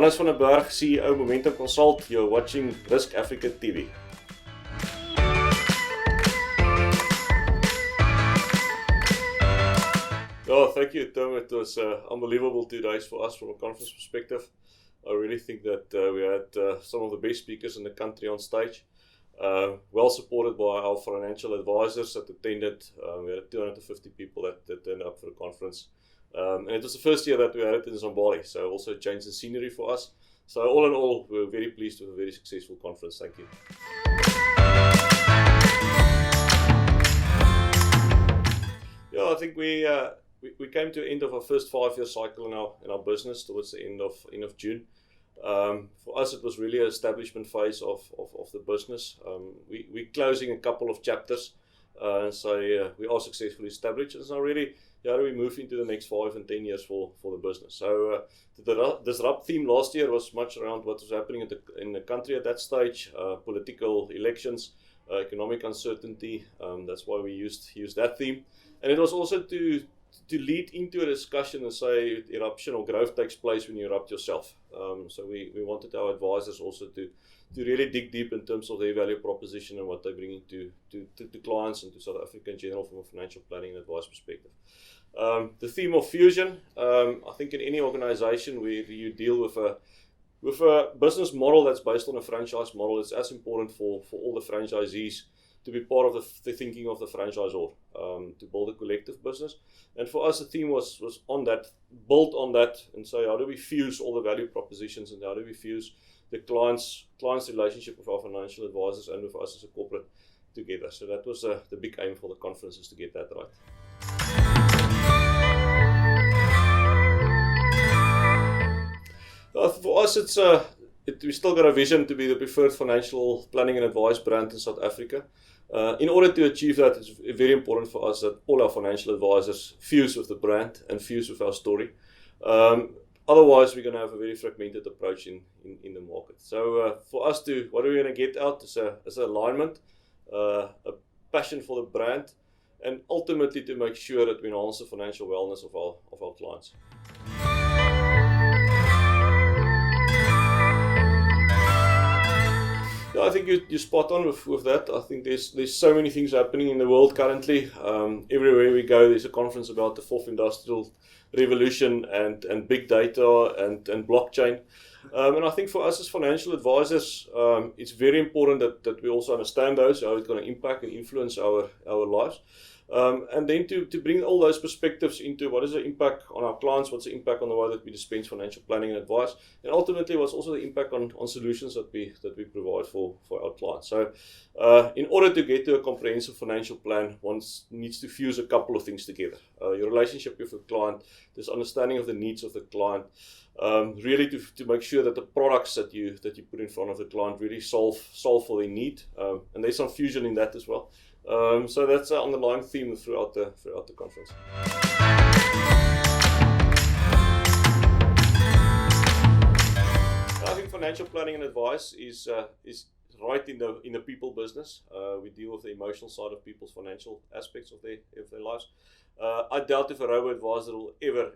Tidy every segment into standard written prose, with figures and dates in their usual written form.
Hannes van Berg, CEO Momentum Consult. You're watching RISKAfrica TV. Oh, thank you, Tim. It was unbelievable 2 days for us from a conference perspective. I really think that we had some of the best speakers in the country on stage. Well supported by our financial advisors that attended. We had 250 people that turned up for the conference. And it was the first year that we had it in Zimbabwe, so also changed the scenery for us. So all in all, we're very pleased with a very successful conference. Thank you. Yeah, I think we came to the end of our first 5-year cycle in our business towards the end of June. For us, it was really an establishment phase of the business. We're closing a couple of chapters, so we are successfully established. And so really, how do we move into the next 5 and 10 years for the business? So the disrupt theme last year was much around what was happening in the country at that stage, political elections, economic uncertainty. That's why we used that theme. And it was also to lead into a discussion and say eruption or growth takes place when you erupt yourself. So we wanted our advisors also to really dig deep in terms of their value proposition and what they're bringing to clients and to South Africa in general from a financial planning and advice perspective. The theme of fusion, I think in any organization where you deal with a business model that's based on a franchise model, it's as important for all the franchisees to be part of the thinking of the franchisor, to build a collective business. And for us, the theme was on that, built on that, and say, how do we fuse all the value propositions and how do we fuse the client's relationship with our financial advisors and with us as a corporate together. So that was the big aim for the conference, is to get that right. For us, we still got a vision to be the preferred financial planning and advice brand in South Africa. In order to achieve that, it's very important for us that all our financial advisors fuse with the brand and fuse with our story. Otherwise, we're going to have a very fragmented approach in the market. So for us what are we going to get out is an alignment, a passion for the brand, and ultimately to make sure that we enhance the financial wellness of our clients. Yeah, I think you're spot on with that. I think there's so many things happening in the world currently. Everywhere we go, there's a conference about the 4th industrial revolution and big data and blockchain. And I think for us as financial advisors, it's very important that we also understand those, how it's going to impact and influence our lives. And then to bring all those perspectives into what is the impact on our clients, what's the impact on the way that we dispense financial planning and advice, and ultimately what's also the impact on solutions that we provide for our clients. So in order to get to a comprehensive financial plan, one needs to fuse a couple of things together. Your relationship with the client, this understanding of the needs of the client, really to make sure that the products that you put in front of the client really solve for their need. And there's some fusion in that as well. So that's an underlying theme throughout the conference. I think financial planning and advice is right in the people business. We deal with the emotional side of people's financial aspects of their lives. I doubt if a robo-advisor will ever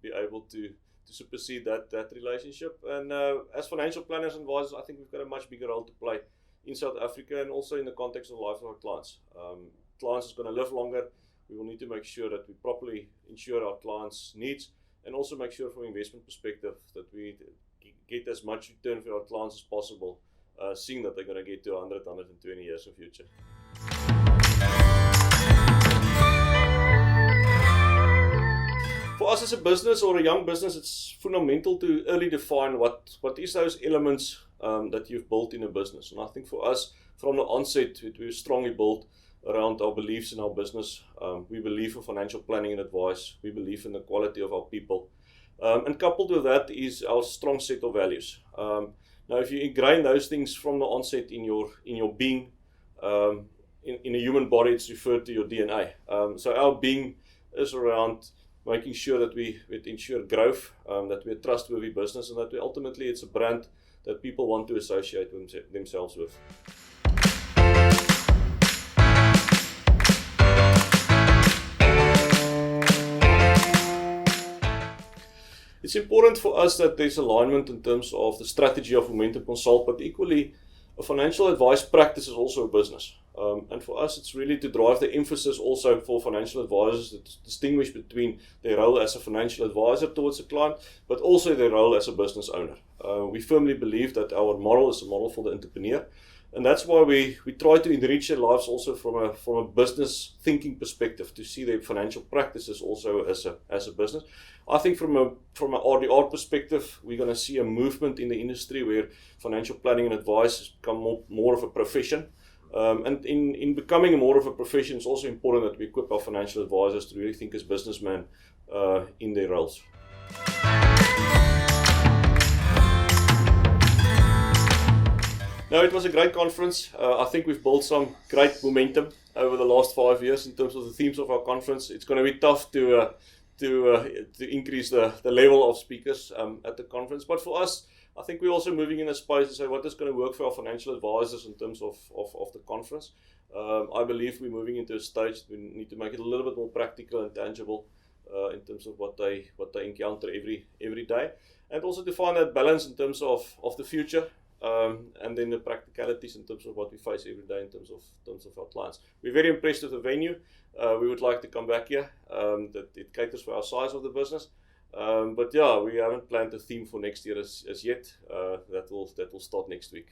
be able to supersede that relationship. And as financial planners and advisors, I think we've got a much bigger role to play in South Africa and also in the context of the life of our clients. Clients is going to live longer. We will need to make sure that we properly ensure our clients' needs and also make sure from an investment perspective that we get as much return for our clients as possible, seeing that they're going to get to 100, 120 years in the future. For us as a business or a young business, it's fundamental to early define what is those elements that you've built in a business. And I think for us, from the onset, we were strongly built around our beliefs in our business. We believe in financial planning and advice. We believe in the quality of our people. And coupled with that is our strong set of values. Now, if you ingrain those things from the onset in your being, in a human body, it's referred to your DNA. So our being is around making sure that we ensure growth, that we're a trustworthy business, and that ultimately it's a brand that people want to associate themselves with. It's It's important for us that there's alignment in terms of the strategy of Momentum Consult, but equally, a financial advice practice is also a business. And for us, it's really to drive the emphasis also for financial advisors to distinguish between their role as a financial advisor towards a client, but also their role as a business owner. We firmly believe that our model is a model for the entrepreneur. And that's why we try to enrich their lives also from a business thinking perspective, to see their financial practices also as a business. I think from a RDR perspective, we're going to see a movement in the industry where financial planning and advice has become more of a profession. And in becoming more of a profession, it's also important that we equip our financial advisors to really think as businessmen in their roles. No, it was a great conference. I think we've built some great momentum over the last 5 years in terms of the themes of our conference. It's going to be tough to increase the level of speakers at the conference. But for us, I think we're also moving in a space to say what is going to work for our financial advisors in terms of the conference. I believe we're moving into a stage we need to make it a little bit more practical and tangible in terms of what they encounter every day, and also to find that balance in terms of the future. And then the practicalities in terms of what we face every day in terms of our clients. We're very impressed with the venue. We would like to come back here. That it caters for our size of the business. But yeah, we haven't planned a theme for next year as yet. That will start next week.